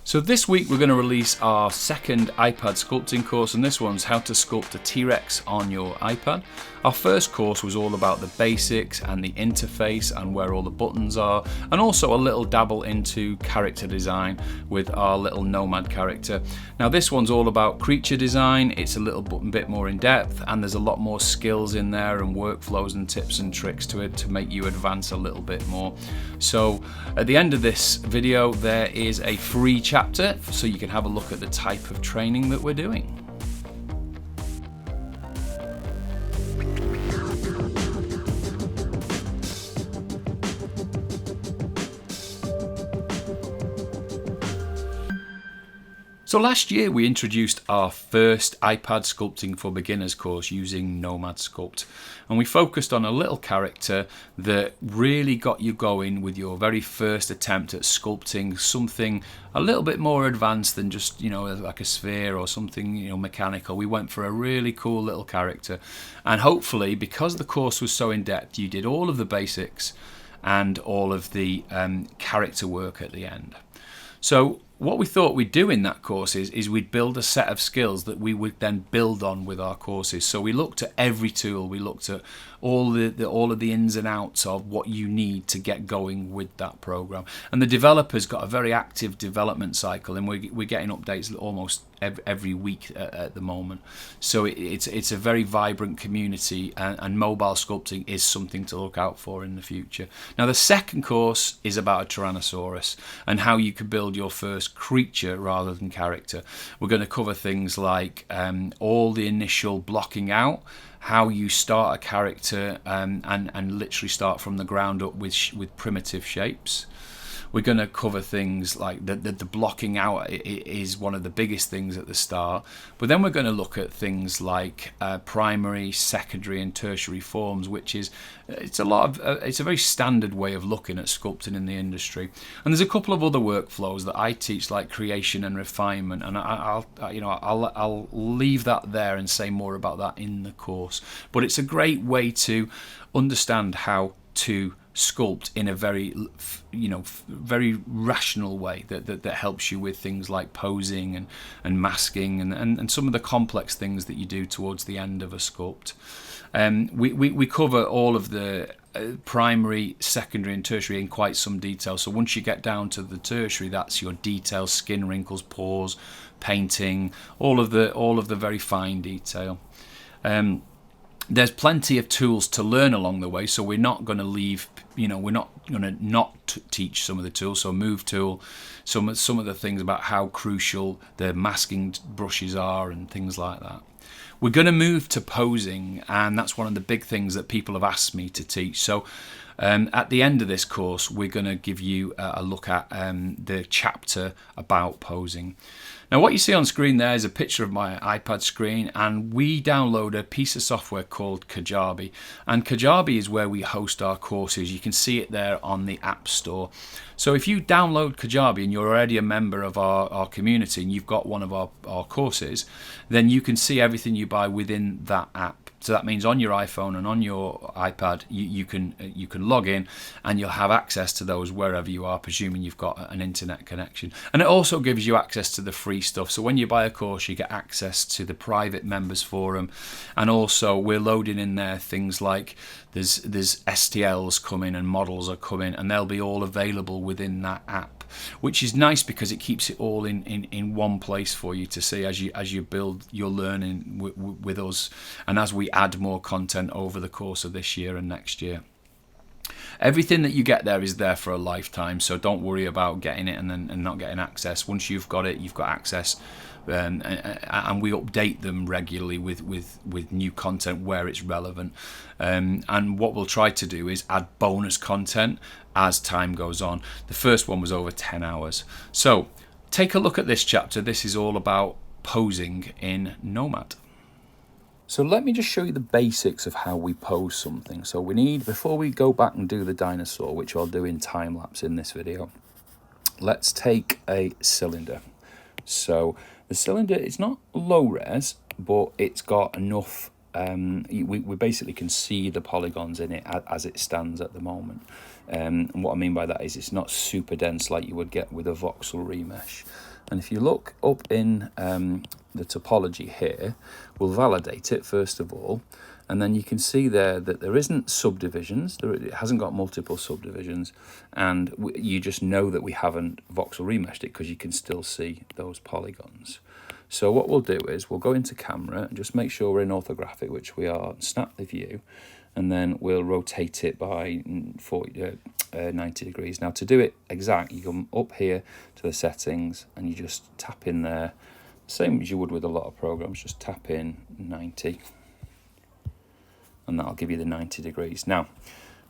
So this week we're going to release our second iPad sculpting course, and this one's how to sculpt a T-Rex on your iPad. Our first course was all about the basics and the interface and where all the buttons are, and also a little dabble into character design with our little Nomad character. Now this one's all about creature design. It's a little bit more in depth, and there's a lot more skills in there and workflows and tips and tricks to it to make you advance a little bit more. So at the end of this video there is a free chapter so you can have a look at the type of training that we're doing. So last year we introduced our first iPad sculpting for beginners course using Nomad Sculpt, and we focused on a little character that really got you going with your very first attempt at sculpting something a little bit more advanced than just, you know, like a sphere or something, you know, mechanical. We went for a really cool little character, and hopefully because the course was so in depth you did all of the basics and all of the character work at the end. So what we thought we'd do in that course is we'd build a set of skills that we would then build on with our courses. So we looked at every tool, we looked at all of the ins and outs of what you need to get going with that program. And the developers got a very active development cycle, and we're getting updates almost every week at the moment. So it's a very vibrant community, and mobile sculpting is something to look out for in the future. Now the second course is about a Tyrannosaurus and how you can build your first creature rather than character. We're going to cover things like all the initial blocking out, how you start a character and literally start from the ground up with primitive shapes. We're going to cover things like the blocking out is one of the biggest things at the start, but then we're going to look at things like primary, secondary and tertiary forms, which is it's a very standard way of looking at sculpting in the industry. And there's a couple of other workflows that I teach, like creation and refinement, and I'll leave that there and say more about that in the course. But it's a great way to understand how to sculpt in a very, very rational way that helps you with things like posing and masking and some of the complex things that you do towards the end of a sculpt. We cover all of the primary, secondary and tertiary in quite some detail. So once you get down to the tertiary, that's your details, skin wrinkles, pores, painting, all of the very fine detail. There's plenty of tools to learn along the way, so we're not going to leave, we're not going to not teach some of the tools. So move tool, some of the things about how crucial the masking brushes are and things like that. We're going to move to posing, and that's one of the big things that people have asked me to teach. So at the end of this course, we're going to give you a look at the chapter about posing. Now what you see on screen there is a picture of my iPad screen, and we download a piece of software called Kajabi, and Kajabi is where we host our courses. You can see it there on the App Store. So if you download Kajabi and you're already a member of our community and you've got one of our courses, then you can see everything you buy within that app. So that means on your iPhone and on your iPad, you can log in and you'll have access to those wherever you are, presuming you've got an internet connection. And it also gives you access to the free stuff. So when you buy a course, you get access to the private members forum, and also we're loading in there things like there's STLs coming and models are coming, and they'll be all available within that app, which is nice because it keeps it all in one place for you to see as you build your learning with us, and as we add more content over the course of this year and next year. Everything that you get there is there for a lifetime, so don't worry about getting it and not getting access. Once you've got it, you've got access, and we update them regularly with new content where it's relevant. And what we'll try to do is add bonus content as time goes on. The first one was over 10 hours. So take a look at this chapter. This is all about posing in Nomad. So let me just show you the basics of how we pose something. So we need, before we go back and do the dinosaur, which I'll do in time lapse in this video, let's take a cylinder. So the cylinder, it's not low res, but it's got enough, we basically can see the polygons in it as it stands at the moment. And what I mean by that is it's not super dense like you would get with a voxel remesh. And if you look up in the topology here, we'll validate it first of all. And then you can see there that there isn't subdivisions, it hasn't got multiple subdivisions, and you just know that we haven't voxel remeshed it because you can still see those polygons. So what we'll do is we'll go into camera and just make sure we're in orthographic, which we are, snap the view, and then we'll rotate it by 90 degrees. Now to do it exact, you come up here to the settings and you just tap in there, same as you would with a lot of programs, just tap in 90. And that'll give you the 90 degrees. Now,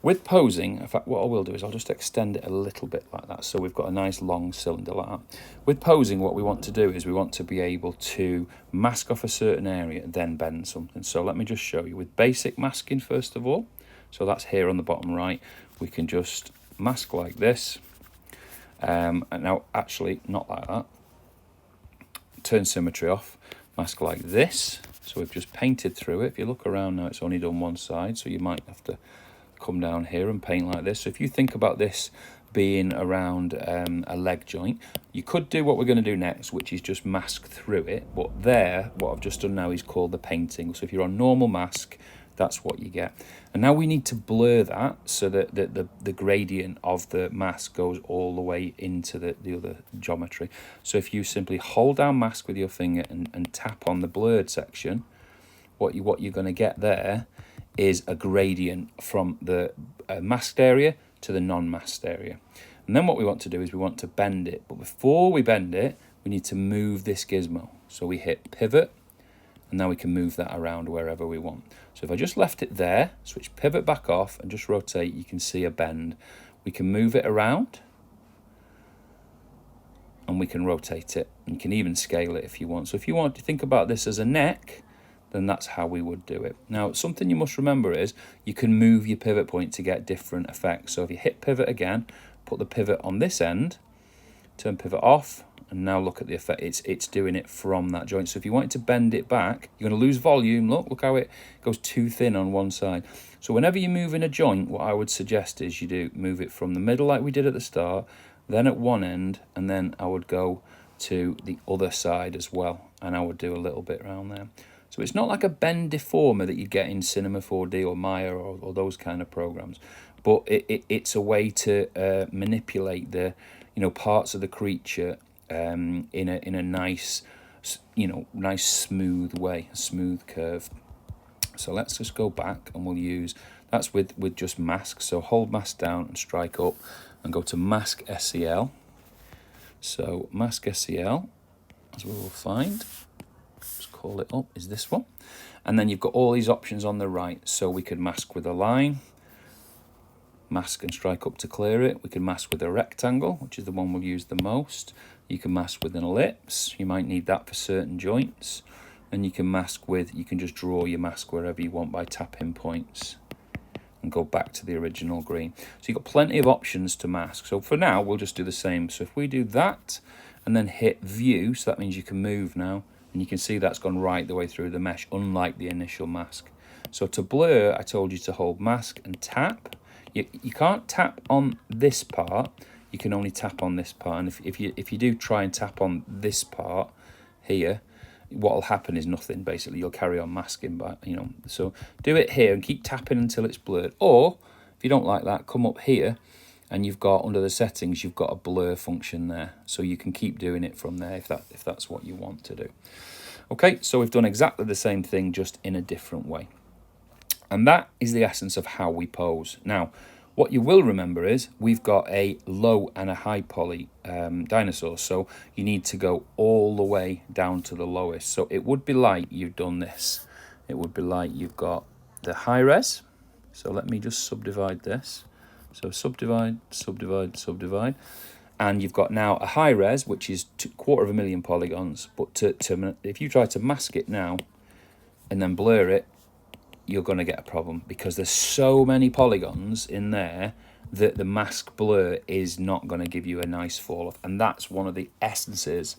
with posing, in fact, what I will do is I'll just extend it a little bit like that, so we've got a nice long cylinder like that. With posing, what we want to do is we want to be able to mask off a certain area and then bend something. So let me just show you. With basic masking, first of all, so that's here on the bottom right, we can just mask like this. And now, actually, not like that. Turn symmetry off, mask like this. So we've just painted through it. If you look around now, it's only done one side, so you might have to come down here and paint like this. So if you think about this being around a leg joint, you could do what we're going to do next, which is just mask through it. But there, what I've just done now is called the painting. So if you're on normal mask, that's what you get. And now we need to blur that so that the gradient of the mask goes all the way into the other geometry. So if you simply hold down mask with your finger and tap on the blurred section, what you're going to get there is a gradient from the masked area to the non-masked area. And then what we want to do is we want to bend it. But before we bend it, we need to move this gizmo. So we hit pivot, and now we can move that around wherever we want. So if I just left it there, switch pivot back off and just rotate, you can see a bend. We can move it around and we can rotate it. You can even scale it if you want. So if you want to think about this as a neck, then that's how we would do it. Now, something you must remember is you can move your pivot point to get different effects. So if you hit pivot again, put the pivot on this end, turn pivot off, and now look at the effect. It's doing it from that joint. So if you wanted to bend it back, you're going to lose volume. Look how it goes too thin on one side. So whenever you move in a joint, what I would suggest is you do move it from the middle like we did at the start, then at one end, and then I would go to the other side as well, and I would do a little bit around there. So it's not like a bend deformer that you get in Cinema 4D or Maya or those kind of programs, but it's a way to manipulate the parts of the creature in a nice nice smooth way, a smooth curve. So let's just go back and we'll use that's with just mask. So hold mask down and strike up and go to mask SEL. So mask SEL, as we will find, just call it up, is this one. And then you've got all these options on the right. So we could mask with a line, mask and strike up to clear it. We can mask with a rectangle, which is the one we'll use the most. You can mask with an ellipse. You might need that for certain joints. And you can mask with, you can just draw your mask wherever you want by tapping points and go back to the original green. So you've got plenty of options to mask. So for now, we'll just do the same. So if we do that and then hit view, so that means you can move now, and you can see that's gone right the way through the mesh, unlike the initial mask. So to blur, I told you to hold mask and tap. You can't tap on this part, you can only tap on this part. And if you do try and tap on this part here, what will happen is nothing, basically. You'll carry on masking, but so do it here and keep tapping until it's blurred. Or if you don't like that, come up here and you've got under the settings, you've got a blur function there, so you can keep doing it from there if that's what you want to do. Okay, so we've done exactly the same thing, just in a different way. And that is the essence of how we pose. Now, what you will remember is we've got a low and a high poly dinosaur, so you need to go all the way down to the lowest. So it would be like you've done this. It would be like you've got the high res. So let me just subdivide this. So subdivide, subdivide, subdivide. And you've got now a high res, which is 250,000 polygons. But if you try to mask it now and then blur it, you're going to get a problem, because there's so many polygons in there that the mask blur is not going to give you a nice fall off. And that's one of the essences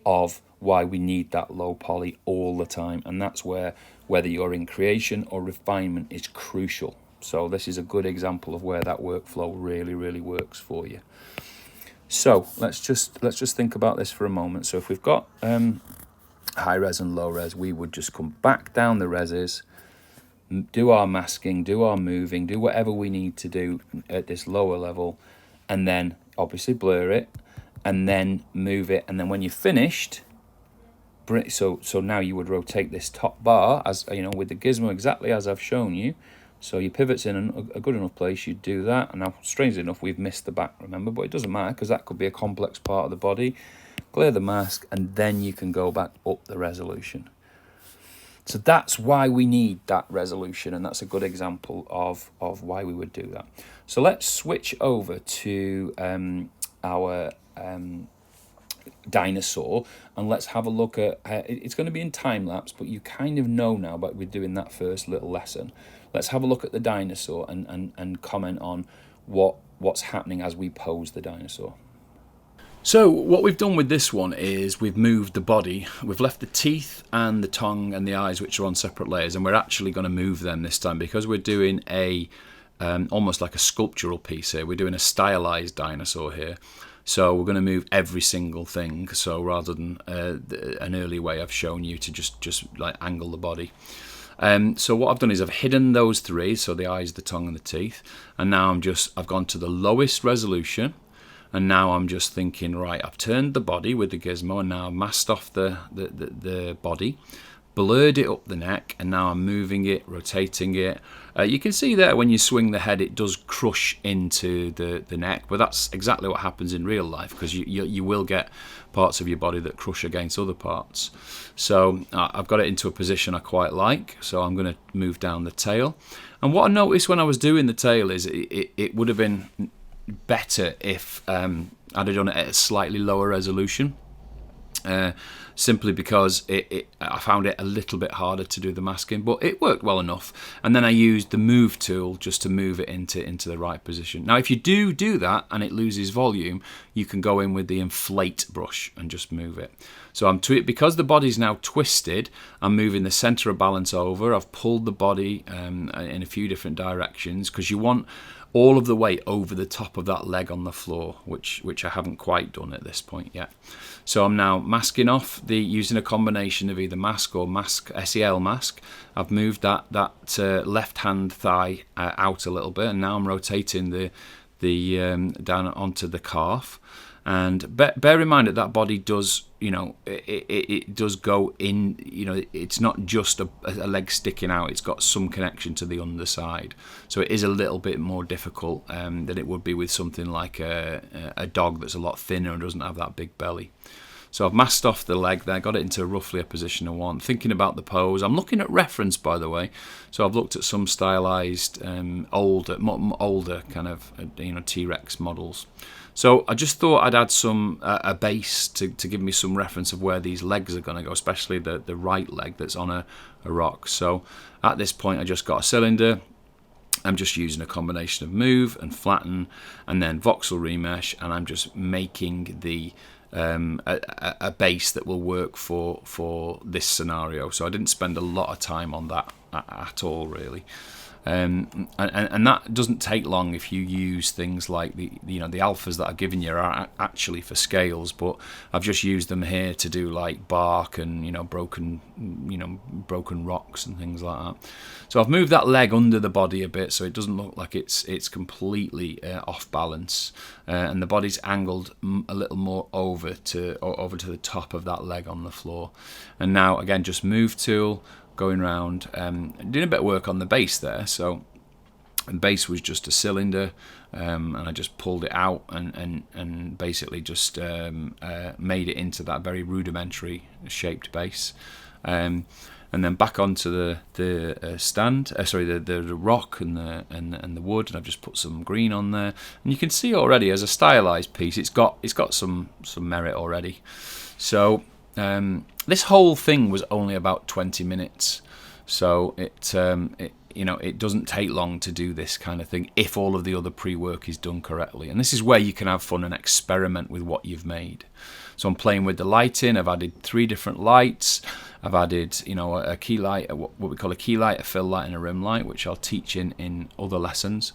of why we need that low poly all the time. And that's where, whether you're in creation or refinement, is crucial. So this is a good example of where that workflow really, really works for you. So let's just think about this for a moment. So if we've got high res and low res, we would just come back down the reses, do our masking, do our moving, do whatever we need to do at this lower level, and then obviously blur it, and then move it, and then when you're finished, so now you would rotate this top bar, as you know, with the gizmo exactly as I've shown you. So your pivot's in a good enough place, you do that. And now, strangely enough, we've missed the back, remember, but it doesn't matter because that could be a complex part of the body. Clear the mask, and then you can go back up the resolution. So that's why we need that resolution, and that's a good example of why we would do that. So let's switch over to our Dinosaur, and let's have a look at it's going to be in time lapse, but you kind of know now, but we're doing that first little lesson. Let's have a look at the Dinosaur and comment on what's happening as we pose the Dinosaur. So what we've done with this one is we've moved the body. We've left the teeth and the tongue and the eyes, which are on separate layers, and we're actually going to move them this time because we're doing a almost like a sculptural piece here. We're doing a stylized dinosaur here. So we're going to move every single thing. So rather than an early way I've shown you to just like angle the body. So what I've done is I've hidden those three, so the eyes, the tongue and the teeth, and now I've gone to the lowest resolution, and now I'm just thinking, right, I've turned the body with the gizmo, and now I've masked off the body, blurred it up the neck, and now I'm moving it, rotating it. You can see there when you swing the head it does crush into the neck, but that's exactly what happens in real life, because you will get parts of your body that crush against other parts. So I've got it into a position I quite like, so I'm going to move down the tail. And what I noticed when I was doing the tail is it would have been better if I'd have done it at a slightly lower resolution. Simply because I found it a little bit harder to do the masking, but it worked well enough. And then I used the move tool just to move it into the right position. Now if you do that and it loses volume, you can go in with the inflate brush and just move it. So because the body's now twisted, I'm moving the center of balance over. I've pulled the body in a few different directions because you want all of the weight over the top of that leg on the floor, which I haven't quite done at this point yet. So I'm now masking off using a combination of either mask or SEL mask. I've moved that left hand thigh out a little bit, and now I'm rotating the down onto the calf. And bear in mind that body does, it does go in, it's not just a leg sticking out, it's got some connection to the underside. So it is a little bit more difficult than it would be with something like a dog that's a lot thinner and doesn't have that big belly. So I've masked off the leg there, got it into roughly a position I want. Thinking about the pose, I'm looking at reference, by the way. So I've looked at some stylized, older kind of, T-Rex models. So I just thought I'd add a base to give me some reference of where these legs are going to go, especially the right leg that's on a rock. So at this point, I just got a cylinder. I'm just using a combination of move and flatten, and then voxel remesh, and I'm just making a base that will work for this scenario. So I didn't spend a lot of time on that at all, really. And that doesn't take long if you use things like the alphas that I've given you are actually for scales, but I've just used them here to do like bark and broken rocks and things like that. So I've moved that leg under the body a bit so it doesn't look like it's completely off balance, and the body's angled a little more over to the top of that leg on the floor. And now again, just move tool, going around, doing a bit of work on the base there. So the base was just a cylinder, and I just pulled it out and basically just made it into that very rudimentary shaped base, and then back onto the stand, the rock and the wood, and I've just put some green on there, and you can see already as a stylized piece it's got some merit already. So this whole thing was only about 20 minutes, so it doesn't take long to do this kind of thing if all of the other pre-work is done correctly. And this is where you can have fun and experiment with what you've made. So I'm playing with the lighting. I've added 3 different lights. I've added a key light, what we call a key light, a fill light and a rim light, which I'll teach in other lessons.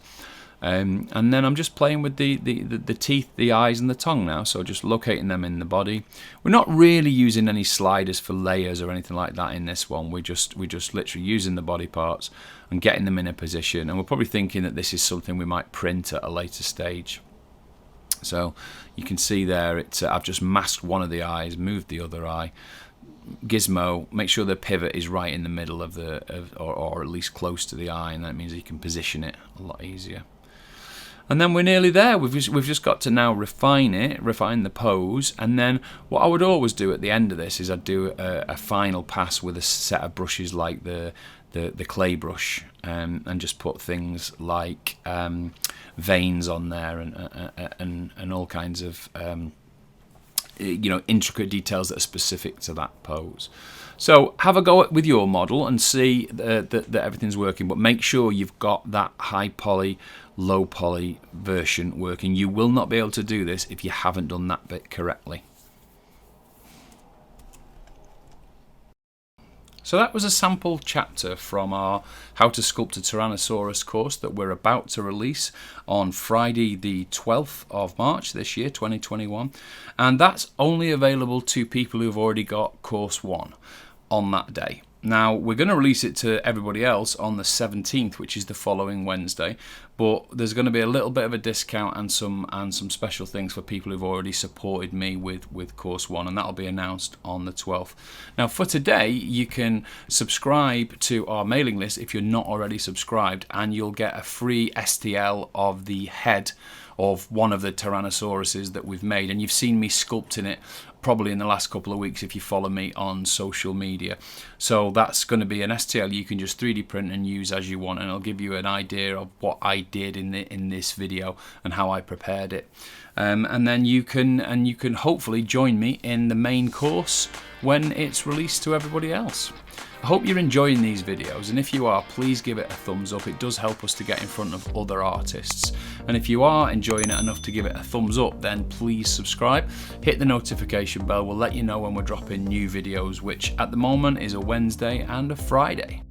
And then I'm just playing with the teeth, the eyes and the tongue now, so just locating them in the body. We're not really using any sliders for layers or anything like that in this one. We're just literally using the body parts and getting them in a position, and we're probably thinking that this is something we might print at a later stage. So you can see there, I've just masked one of the eyes, moved the other eye. Gizmo, make sure the pivot is right in the middle of or at least close to the eye, and that means you can position it a lot easier. And then we're nearly there. We've just got to now refine the pose, and then what I would always do at the end of this is I'd do a final pass with a set of brushes like the clay brush, and just put things like veins on there and all kinds of intricate details that are specific to that pose. So have a go with your model and see that everything's working, but make sure you've got that high poly, low poly version working. You will not be able to do this if you haven't done that bit correctly. So that was a sample chapter from our How to Sculpt a Tyrannosaurus course that we're about to release on Friday the 12th of March this year, 2021. And that's only available to people who've already got course 1 on that day. Now, we're going to release it to everybody else on the 17th, which is the following Wednesday, but there's going to be a little bit of a discount and some special things for people who've already supported me with course 1, and that'll be announced on the 12th. Now, for today, you can subscribe to our mailing list if you're not already subscribed, and you'll get a free STL of the head of one of the Tyrannosauruses that we've made, and you've seen me sculpting it probably in the last couple of weeks if you follow me on social media. So that's going to be an STL you can just 3D print and use as you want, and it'll give you an idea of what I did in this video and how I prepared it. And then you can hopefully join me in the main course when it's released to everybody else. I hope you're enjoying these videos, and if you are, please give it a thumbs up. It does help us to get in front of other artists. And if you are enjoying it enough to give it a thumbs up, then please subscribe. Hit the notification bell. We'll let you know when we're dropping new videos, which at the moment is a Wednesday and a Friday.